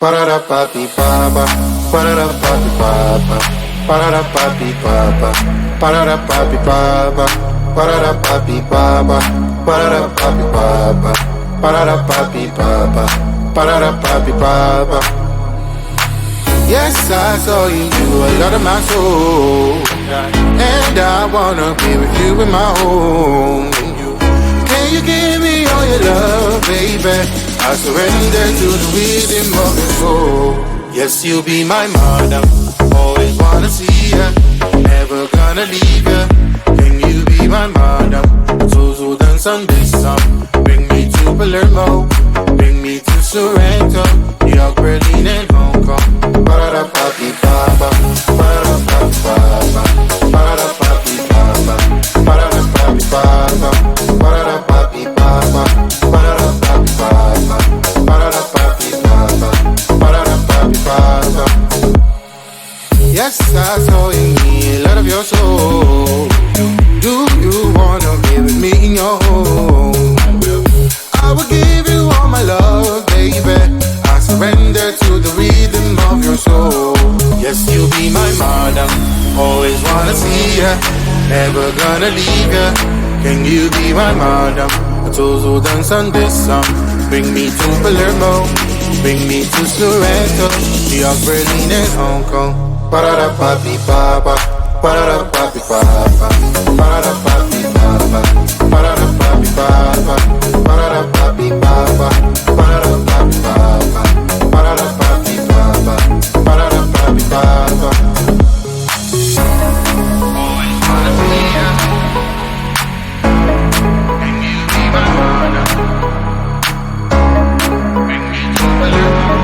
Parara papi papa, parara papi papa, parara papi papa, parara papi papa, parara papi papa, parara papi papa, parara papi papa, parara papi papa. Yes, I saw you do a lot of my soul, and I wanna be with you in my home. Can you give me all your love, baby? I surrender to the rhythm of your soul. Yes, you'll be my mother. Always wanna see ya, never gonna leave ya. Can you be my mother? So dance on this song. Bring me to Palermo, bring me to Sorrento, New York, Berlin, and Hong Kong. Parada papi papa, parada papi papa, parada papi papa, parada papi papa, parada papi papa, parada papi papa, parada papi papa, parada papi papa. Yes, I saw in me a lot of your soul. Do you wanna be with me in your home? I will give you all my love, baby. I surrender to the rhythm of your soul. Yes, you'll be my madam. Always wanna see ya, never gonna leave ya. Can you be my madam? Tozo dance on this song. Bring me to Palermo, bring me to Sorrento, New York, Berlin, and Hong Kong. Parada papi papa, parada papi papa, parada papi papa, parada papi papa, parada papi papa, parada papi papa, parada papi papa, parada papi papa. Always wanna see ya, and you be my mother. Bring me to Palermo.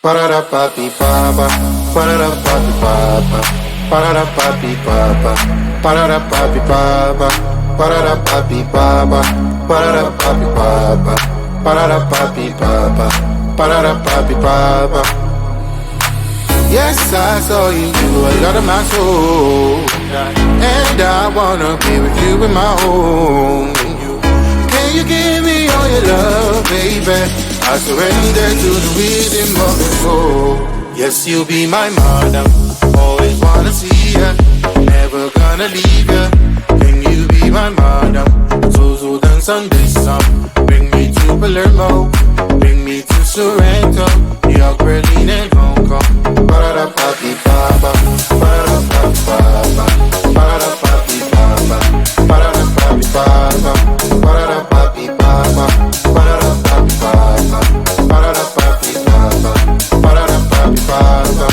Ba-da-da-ba-bi ba-ba, ba-da-da-ba-bi ba-ba, ba-da-da-ba-bi ba-ba, ba-da-da-ba-bi ba-ba, ba-da-da-ba-bi ba-ba, ba-da-da-ba-bi ba-ba, ba-da-da-ba-bi ba-ba, ba-da-da-ba-bi ba-ba. Yes, I saw you, you a lot of my soul, and I wanna be with you in my home. Can you give me all your love, baby? I surrender to the rhythm of your soul. Yes, you'll be my madam, always wanna see ya, never gonna leave ya. Can you be my madam? So dance on this song. Bring me to Palermo, bring me to Sorrento, New York, Berlin and Hong Kong. Ba-da-da-ba-bi-ba-ba, ba-da-da-ba-bi-ba-ba, ba-da-da-ba-bi-ba-ba, ba-da-da-ba-bi-ba-ba, ba-da-da-ba-bi-ba-ba, ba-da-da-ba-bi-ba-ba, ba-da-da-ba-bi-ba-ba, ba-da-da-ba-bi-ba-ba.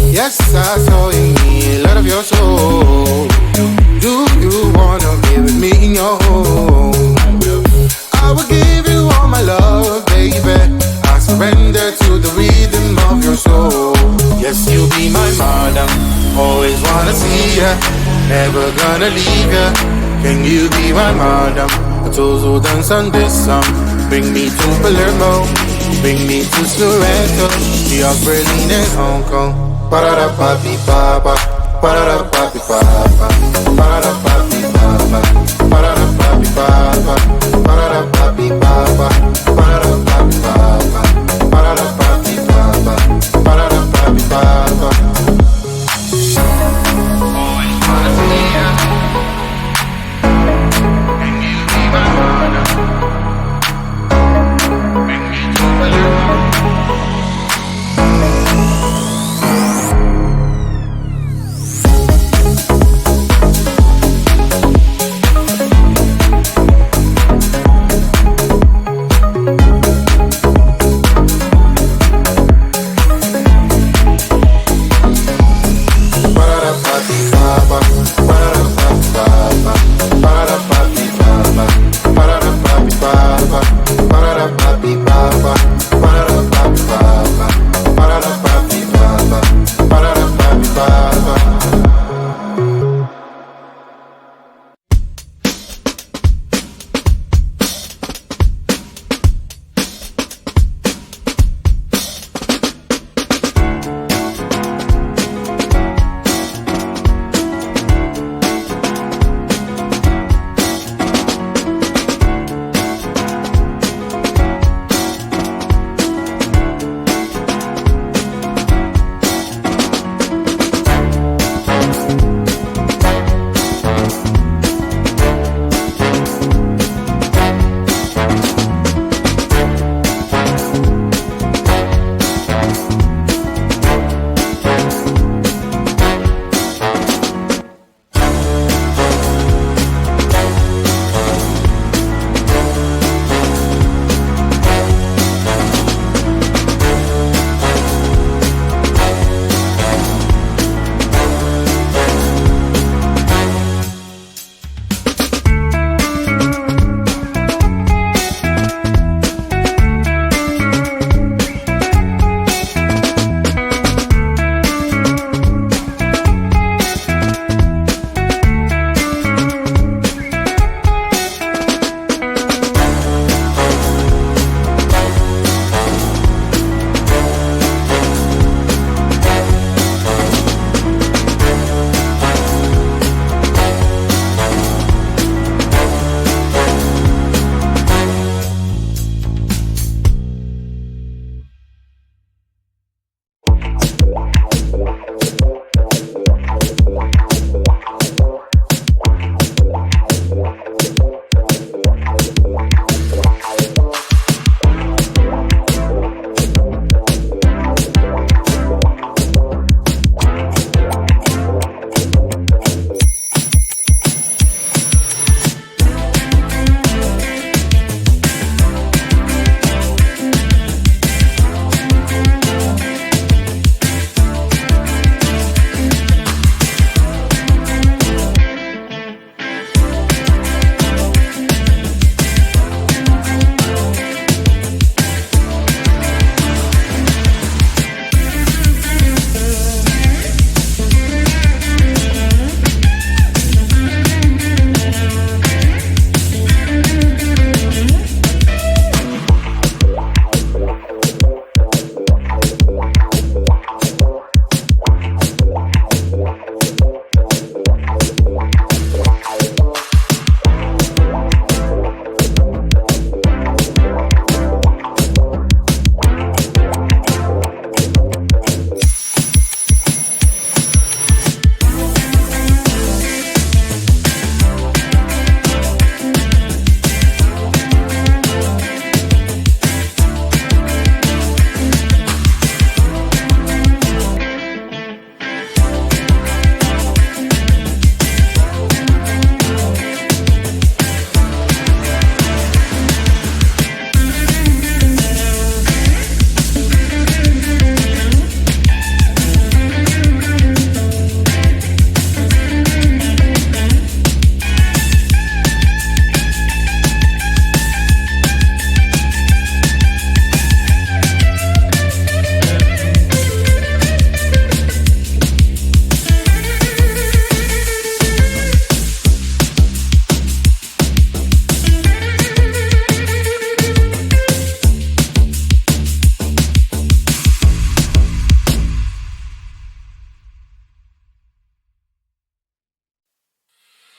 Yes, I saw in me a lot of your soul. Do you wanna be with me in your home? I will give you all my love, baby. I surrender to the rhythm of your soul. Yes, you'll be my madam, always wanna see ya, never gonna leave ya. Can you be my madam? So dance on this song. Bring me to Palermo, bring me to Sorrento, New York, Berlin and Hong Kong. Ba-da-da-ba-bi-ba-ba, ba-da-da-ba-bi-ba-ba, ba-da-da-ba-bi-ba-ba, ba-da-da-ba-bi-ba-ba, ba-da-da-ba-bi-ba-ba, ba-da-da-ba-bi-ba-ba, ba-da-da-ba-bi-ba-ba, ba-da-da-ba-bi-ba-ba. Always wanna see ya. Can you be my madam? Bring me to Palermo.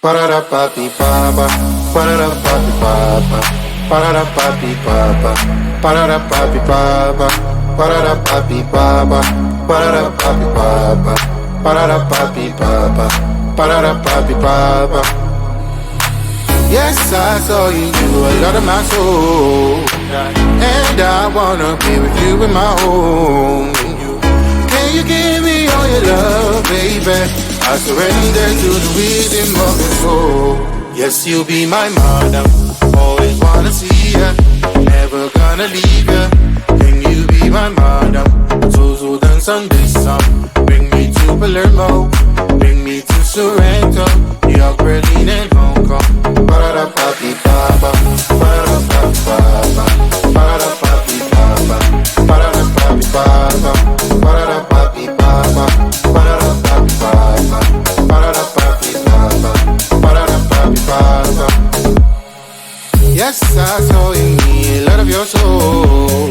Ba-da-da-ba-bi-ba-ba, ba-da-da-ba-bi-ba-ba, ba-da-da-ba-bi-ba-ba, ba-da-da-ba-bi-ba-ba, ba-da-da-ba-bi-ba-ba, ba-da-da-ba-bi-ba-ba, ba-da-da-ba-bi-ba-ba, ba-da-da-ba-bi-ba-ba. Yes, I saw you a lot of my soul, and I wanna be with you in my home. Can you give me all your love, baby? I surrender to the rhythm of your soul. Yes, you'll be my madam. Always wanna see ya, never gonna leave ya. Can you be my madam? So dance on this song. Bring me to Palermo, bring me to Sorrento, New York, Berlin, and Hong Kong. Ba-da-da-ba-bi-ba-ba, ba-da-da-ba-bi-ba-ba, ba-da-da-ba-bi-ba-ba, ba-da-da-ba-bi-ba-ba, ba-da-da-ba-bi-ba-ba, ba-da-da-ba-bi-ba-ba, ba-da-da-ba-bi-ba-ba, ba-da-da-ba-bi-ba-ba. Yes, I saw in me a lot of your soul.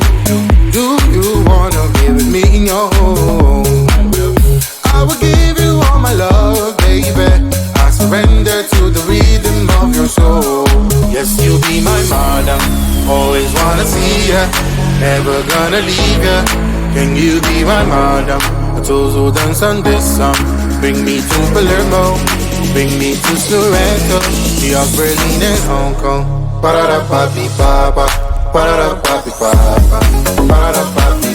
Do you wanna be with me in your home? I will give you all my love, baby. I surrender to the rhythm of your soul. Yes, you'll be my madam. Always wanna see ya, never gonna leave ya. Can you be my madam? So dance on this song. Bring me to Palermo, bring me to Sorrento, New York, Berlin, and Hong Kong. Ba-da-da-ba-bi-ba-ba, ba-da-da-ba-bi-ba-ba, ba-da-da-ba-bi-ba-ba.